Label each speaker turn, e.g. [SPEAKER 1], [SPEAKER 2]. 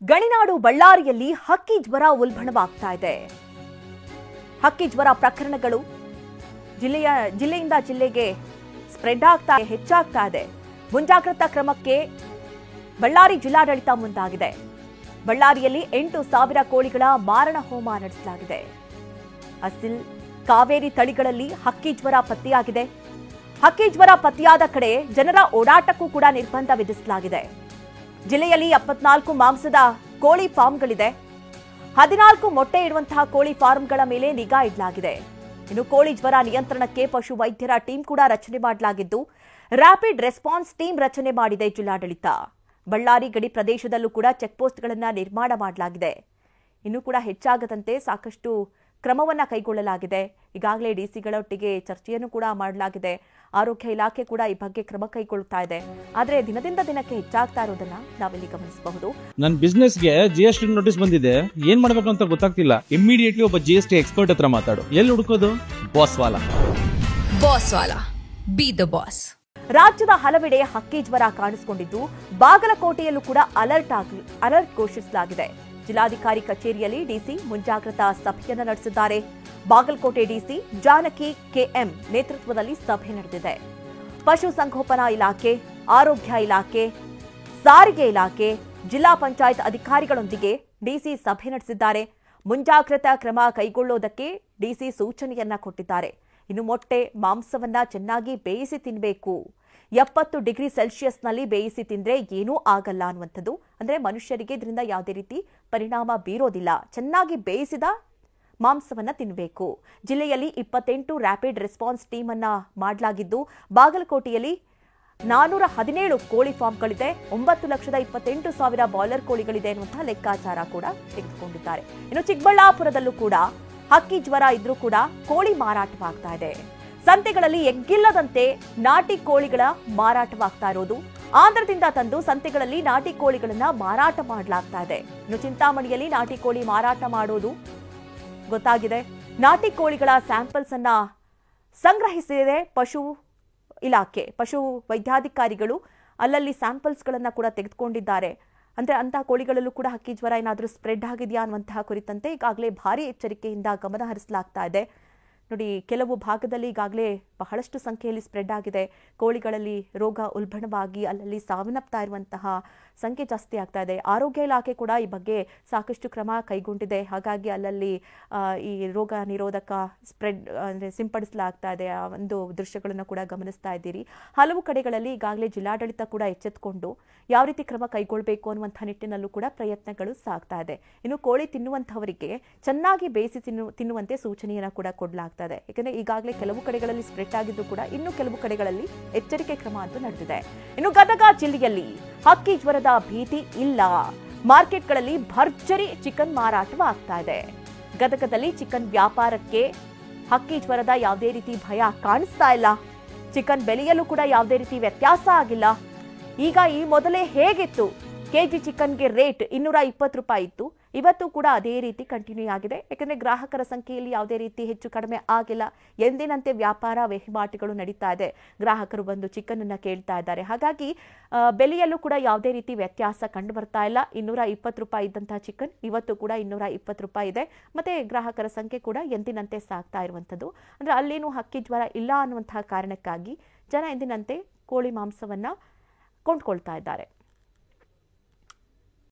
[SPEAKER 1] ಗಣಿನಾಡು ಬಳ್ಳಾರಿಯಲ್ಲಿ ಹಕ್ಕಿ ಜ್ವರ ಉಲ್ಬಣವಾಗ್ತಾ ಇದೆ. ಹಕ್ಕಿ ಜ್ವರ ಪ್ರಕರಣಗಳು ಜಿಲ್ಲೆಯಿಂದ ಜಿಲ್ಲೆಗೆ ಸ್ಪ್ರೆಡ್ ಆಗ್ತಾ ಹೆಚ್ಚಾಗ್ತಾ ಇದೆ. ಮುಂಜಾಗ್ರತಾ ಕ್ರಮಕ್ಕೆ ಬಳ್ಳಾರಿ ಜಿಲ್ಲಾಡಳಿತ ಮುಂದಾಗಿದೆ. ಬಳ್ಳಾರಿಯಲ್ಲಿ 8,000 ಕೋಳಿಗಳ ಮಾರಣ ಹೋಮ ನಡೆಸಲಾಗಿದೆ. ಅಸಿಲ್ ಕಾವೇರಿ ತಳಿಗಳಲ್ಲಿ ಹಕ್ಕಿ ಜ್ವರ ಪತ್ತೆಯಾಗಿದೆ. ಹಕ್ಕಿ ಜ್ವರ ಪತ್ತೆಯಾದ ಕಡೆ ಜನರ ಓಡಾಟಕ್ಕೂ ಕೂಡ ನಿರ್ಬಂಧ ವಿಧಿಸಲಾಗಿದೆ. ಜಿಲ್ಲೆಯಲ್ಲಿ 74 ಮಾಂಸದ ಕೋಳಿ ಫಾರ್ಮ್ಗಳಿದೆ. 14 ಮೊಟ್ಟೆ ಇಡುವಂತಹ ಕೋಳಿ ಫಾರ್ಮ್ಗಳ ಮೇಲೆ ನಿಗಾ ಇಡಲಾಗಿದೆ. ಇನ್ನು ಕೋಳಿ ಜ್ವರ ನಿಯಂತ್ರಣಕ್ಕೆ ಪಶು ವೈದ್ಯರ ಟೀಮ್ ಕೂಡ ರಚನೆ ಮಾಡಲಾಗಿದ್ದು, ರ್ಯಾಪಿಡ್ ರೆಸ್ಪಾನ್ಸ್ ಟೀಮ್ ರಚನೆ ಮಾಡಿದೆ ಜಿಲ್ಲಾಡಳಿತ. ಬಳ್ಳಾರಿ ಗಡಿ ಪ್ರದೇಶದಲ್ಲೂ ಕೂಡ ಚೆಕ್ಪೋಸ್ಟ್ಗಳನ್ನು ನಿರ್ಮಾಣ ಮಾಡಲಾಗಿದೆ. ಇನ್ನೂ ಕೂಡ ಹೆಚ್ಚಾಗದಂತೆ ಸಾಕಷ್ಟು ಕ್ರಮವನ್ನ ಕೈಗೊಳ್ಳಲಾಗಿದೆ. ಈಗಾಗಲೇ ಡಿಸಿಗಳೊಟ್ಟಿಗೆ ಚರ್ಚೆಯನ್ನು ಕೂಡ ಮಾಡಲಾಗಿದೆ. ಆರೋಗ್ಯ ಇಲಾಖೆ ಕೂಡ ಈ ಬಗ್ಗೆ ಕ್ರಮ ಕೈಗೊಳ್ಳುತ್ತಾ ಇದೆ. ಆದರೆ ದಿನದಿಂದ ದಿನಕ್ಕೆ ಹೆಚ್ಚಾಗ್ತಾ ಇರೋದನ್ನ ನಾವಿಲ್ಲಿ ಗಮನಿಸಬಹುದು.
[SPEAKER 2] ನನ್ನ ಬಿಸ್ನೆಸ್ಗೆ ಜಿಎಸ್ಟಿ ನೋಟಿಸ್ ಬಂದಿದೆ, ಏನ್ ಮಾಡ್ಬೇಕು ಅಂತ ಗೊತ್ತಾಗ್ತಿಲ್ಲ. ಇಮಿಡಿಯೇಟ್ಲಿ ಒಬ್ಬ ಜಿಎಸ್ಟಿ ಎಕ್ಸ್ಪರ್ಟ್ ಹತ್ರ ಮಾತಾಡು. ಎಲ್ಲಿ ಹುಡುಕೋದು? ಬಾಸ್ ವಾಲಾ
[SPEAKER 1] ಬಿ ದ ಬಾಸ್. ರಾಜ್ಯದ ಹಲವೆಡೆ ಹಕ್ಕಿ ಜ್ವರ ಕಾಣಿಸಿಕೊಂಡಿದ್ದು, ಬಾಗಲಕೋಟೆಯಲ್ಲೂ ಕೂಡ ಅಲರ್ಟ್ ಘೋಷಿಸಲಾಗಿದೆ. ಜಿಲ್ಲಾಧಿಕಾರಿ ಕಚೇರಿಯಲ್ಲಿ ಡಿಸಿ ಮುಂಜಾಗ್ರತಾ ಸಭೆಯನ್ನು ನಡೆಸಿದ್ದಾರೆ. ಬಾಗಲಕೋಟೆ ಡಿಸಿ ಜಾನಕಿ ಕೆಎಂ ನೇತೃತ್ವದಲ್ಲಿ ಸಭೆ ನಡೆದಿದೆ. ಪಶು ಸಂಗೋಪನಾ ಇಲಾಖೆ, ಆರೋಗ್ಯ ಇಲಾಖೆ, ಸಾರಿಗೆ ಇಲಾಖೆ, ಜಿಲ್ಲಾ ಪಂಚಾಯತ್ ಅಧಿಕಾರಿಗಳೊಂದಿಗೆ ಡಿಸಿ ಸಭೆ ನಡೆಸಿದ್ದಾರೆ. ಮುಂಜಾಗ್ರತಾ ಕ್ರಮ ಕೈಗೊಳ್ಳೋದಕ್ಕೆ ಡಿಸಿ ಸೂಚನೆಯನ್ನ ಕೊಟ್ಟಿದ್ದಾರೆ. ಇನ್ನು ಮೊಟ್ಟೆ, ಮಾಂಸವನ್ನ ಚೆನ್ನಾಗಿ ಬೇಯಿಸಿ ತಿನ್ನಬೇಕು. 70 ಡಿಗ್ರಿ ಸೆಲ್ಸಿಯಸ್ನಲ್ಲಿ ಬೇಯಿಸಿ ತಿಂದ್ರೆ ಏನೂ ಆಗಲ್ಲ ಅನ್ನುವಂಥದ್ದು. ಅಂದ್ರೆ ಮನುಷ್ಯರಿಗೆ ಇದರಿಂದ ಯಾವುದೇ ರೀತಿ ಪರಿಣಾಮ ಬೀರೋದಿಲ್ಲ. ಚೆನ್ನಾಗಿ ಬೇಯಿಸಿದ ಮಾಂಸವನ್ನ ತಿನ್ನಬೇಕು. ಜಿಲ್ಲೆಯಲ್ಲಿ 28 ರ್ಯಾಪಿಡ್ ರೆಸ್ಪಾನ್ಸ್ ಟೀಮ್ ಅನ್ನ ಮಾಡಲಾಗಿದ್ದು, ಬಾಗಲಕೋಟೆಯಲ್ಲಿ 417 ಕೋಳಿ ಫಾರ್ಮ್ಗಳಿದೆ. 9,28,000 ಬಾಯ್ಲರ್ ಕೋಳಿಗಳಿದೆ ಎನ್ನುವಂತಹ ಲೆಕ್ಕಾಚಾರ ಕೂಡ ತೆಗೆದುಕೊಂಡಿದ್ದಾರೆ. ಇನ್ನು ಚಿಕ್ಕಬಳ್ಳಾಪುರದಲ್ಲೂ ಕೂಡ ಹಕ್ಕಿ ಜ್ವರ ಇದ್ರೂ ಕೂಡ ಕೋಳಿ ಮಾರಾಟವಾಗ್ತಾ ಇದೆ. ಸಂತೆಗಳಲ್ಲಿ ಎಗ್ಗಿಲ್ಲದಂತೆ ನಾಟಿ ಕೋಳಿಗಳ ಮಾರಾಟವಾಗ್ತಾ ಇರೋದು. ಆಂಧ್ರದಿಂದ ತಂದು ಸಂತೆಗಳಲ್ಲಿ ನಾಟಿ ಕೋಳಿಗಳನ್ನ ಮಾರಾಟ ಮಾಡಲಾಗ್ತಾ ಇದೆ. ಇನ್ನು ಚಿಂತಾಮಣಿಯಲ್ಲಿ ನಾಟಿ ಕೋಳಿ ಮಾರಾಟ ಮಾಡೋದು ಗೊತ್ತಾಗಿದೆ. ನಾಟಿ ಕೋಳಿಗಳ ಸ್ಯಾಂಪಲ್ಸ್ ಅನ್ನ ಸಂಗ್ರಹಿಸಿದೆ ಪಶು ಇಲಾಖೆ. ಪಶು ವೈದ್ಯಾಧಿಕಾರಿಗಳು ಅಲ್ಲಲ್ಲಿ ಸ್ಯಾಂಪಲ್ಸ್ಗಳನ್ನ ಕೂಡ ತೆಗೆದುಕೊಂಡಿದ್ದಾರೆ. ಅಂದ್ರೆ ಅಂತಹ ಕೋಳಿಗಳಲ್ಲೂ ಕೂಡ ಹಕ್ಕಿ ಜ್ವರ ಏನಾದರೂ ಸ್ಪ್ರೆಡ್ ಆಗಿದೆಯಾ ಅನ್ನುವಂತಹ ಕುರಿತಂತೆ ಈಗಾಗಲೇ ಭಾರಿ ಎಚ್ಚರಿಕೆಯಿಂದ ಗಮನ ಹರಿಸಲಾಗ್ತಾ ಇದೆ. ನೋಡಿ, ಕೆಲವು ಭಾಗದಲ್ಲಿ ಈಗಾಗಲೇ ಬಹಳಷ್ಟು ಸಂಖ್ಯೆಯಲ್ಲಿ ಸ್ಪ್ರೆಡ್ ಆಗಿದೆ. ಕೋಳಿಗಳಲ್ಲಿ ರೋಗ ಉಲ್ಬಣವಾಗಿ ಅಲ್ಲಲ್ಲಿ ಸಾವನ್ನಪ್ತಾ ಇರುವಂತಹ ಸಂಖ್ಯೆ ಜಾಸ್ತಿ ಆಗ್ತಾ ಇದೆ. ಆರೋಗ್ಯ ಇಲಾಖೆ ಕೂಡ ಈ ಬಗ್ಗೆ ಸಾಕಷ್ಟು ಕ್ರಮ ಕೈಗೊಂಡಿದೆ. ಹಾಗಾಗಿ ಅಲ್ಲಲ್ಲಿ ಈ ರೋಗ ನಿರೋಧಕ ಸಿಂಪಡಿಸಲಾಗ್ತಾ ಇದೆ. ಆ ಒಂದು ದೃಶ್ಯಗಳನ್ನು ಕೂಡ ಗಮನಿಸ್ತಾ ಇದ್ದೀರಿ. ಹಲವು ಕಡೆಗಳಲ್ಲಿ ಈಗಾಗಲೇ ಜಿಲ್ಲಾಡಳಿತ ಕೂಡ ಎಚ್ಚೆತ್ತುಕೊಂಡು ಯಾವ ರೀತಿ ಕ್ರಮ ಕೈಗೊಳ್ಳಬೇಕು ಅನ್ನುವಂಥ ನಿಟ್ಟಿನಲ್ಲೂ ಕೂಡ ಪ್ರಯತ್ನಗಳು ಸಾಗ್ತಾ ಇದೆ. ಇನ್ನು ಕೋಳಿ ತಿನ್ನುವಂಥವರಿಗೆ ಚೆನ್ನಾಗಿ ಬೇಯಿಸಿ ತಿನ್ನುವಂತೆ ಸೂಚನೆಯನ್ನು ಕೂಡ ಕೊಡಲಾಗ್ತಾ ಇದೆ. ಯಾಕಂದ್ರೆ ಈಗಾಗಲೇ ಕೆಲವು ಕಡೆಗಳಲ್ಲಿ ಸ್ಪ್ರೆಡ್ ಆಗಿದ್ದು ಕೂಡ ಇನ್ನು ಕೆಲವು ಕಡೆಗಳಲ್ಲಿ ಎಚ್ಚರಿಕೆ ಕ್ರಮ ಅಂತೂ ನಡೆದಿದೆ. ಇನ್ನು ಗದಗ ಜಿಲ್ಲೆಯಲ್ಲಿ ಹಕ್ಕಿ ಜ್ವರದ ಭೀತಿ ಇಲ್ಲ. ಮಾರ್ಕೆಟ್ಗಳಲ್ಲಿ ಭರ್ಜರಿ ಚಿಕನ್ ಮಾರಾಟವಾಗ್ತಾ ಇದೆ. ಗದಗದಲ್ಲಿ ಚಿಕನ್ ವ್ಯಾಪಾರಕ್ಕೆ ಹಕ್ಕಿ ಜ್ವರದ ಯಾವುದೇ ರೀತಿ ಭಯ ಕಾಣಿಸ್ತಾ ಇಲ್ಲ. ಚಿಕನ್ ಬೆಲೆಯಲ್ಲೂ ಕೂಡ ಯಾವುದೇ ರೀತಿ ವ್ಯತ್ಯಾಸ ಆಗಿಲ್ಲ. ಈಗ ಈ ಮೊದಲೇ ಹೇಗಿತ್ತು, ಕೆಜಿ ಚಿಕನ್ಗೆ ರೇಟ್ 220 ರೂಪಾಯಿ ಇತ್ತು, ಇವತ್ತು ಕೂಡ ಅದೇ ರೀತಿ ಕಂಟಿನ್ಯೂ ಆಗಿದೆ. ಯಾಕಂದ್ರೆ ಗ್ರಾಹಕರ ಸಂಖ್ಯೆಯಲ್ಲಿ ಯಾವುದೇ ರೀತಿ ಹೆಚ್ಚು ಕಡಿಮೆ ಆಗಿಲ್ಲ. ಎಂದಿನಂತೆ ವ್ಯಾಪಾರ ವಹಿವಾಟುಗಳು ನಡೀತಾ ಇದೆ. ಗ್ರಾಹಕರು ಬಂದು ಚಿಕನ್ ಅನ್ನ ಕೇಳ್ತಾ ಇದ್ದಾರೆ. ಹಾಗಾಗಿ ಬೆಲೆಯಲ್ಲೂ ಕೂಡ ಯಾವುದೇ ರೀತಿ ವ್ಯತ್ಯಾಸ ಕಂಡು ಬರ್ತಾ ಇಲ್ಲ. 220 ರೂಪಾಯಿ ಇದ್ದಂತಹ ಚಿಕನ್ ಇವತ್ತು ಕೂಡ 220 ರೂಪಾಯಿ ಇದೆ. ಮತ್ತೆ ಗ್ರಾಹಕರ ಸಂಖ್ಯೆ ಕೂಡ ಎಂದಿನಂತೆ ಸಾಗ್ತಾ ಇರುವಂಥದ್ದು. ಅಂದ್ರೆ ಅಲ್ಲೇನು ಹಕ್ಕಿ ಜ್ವರ ಇಲ್ಲ ಅನ್ನುವಂತಹ ಕಾರಣಕ್ಕಾಗಿ ಜನ ಎಂದಿನಂತೆ ಕೋಳಿ ಮಾಂಸವನ್ನ ಕೊಂಡ್ಕೊಳ್ತಾ ಇದ್ದಾರೆ.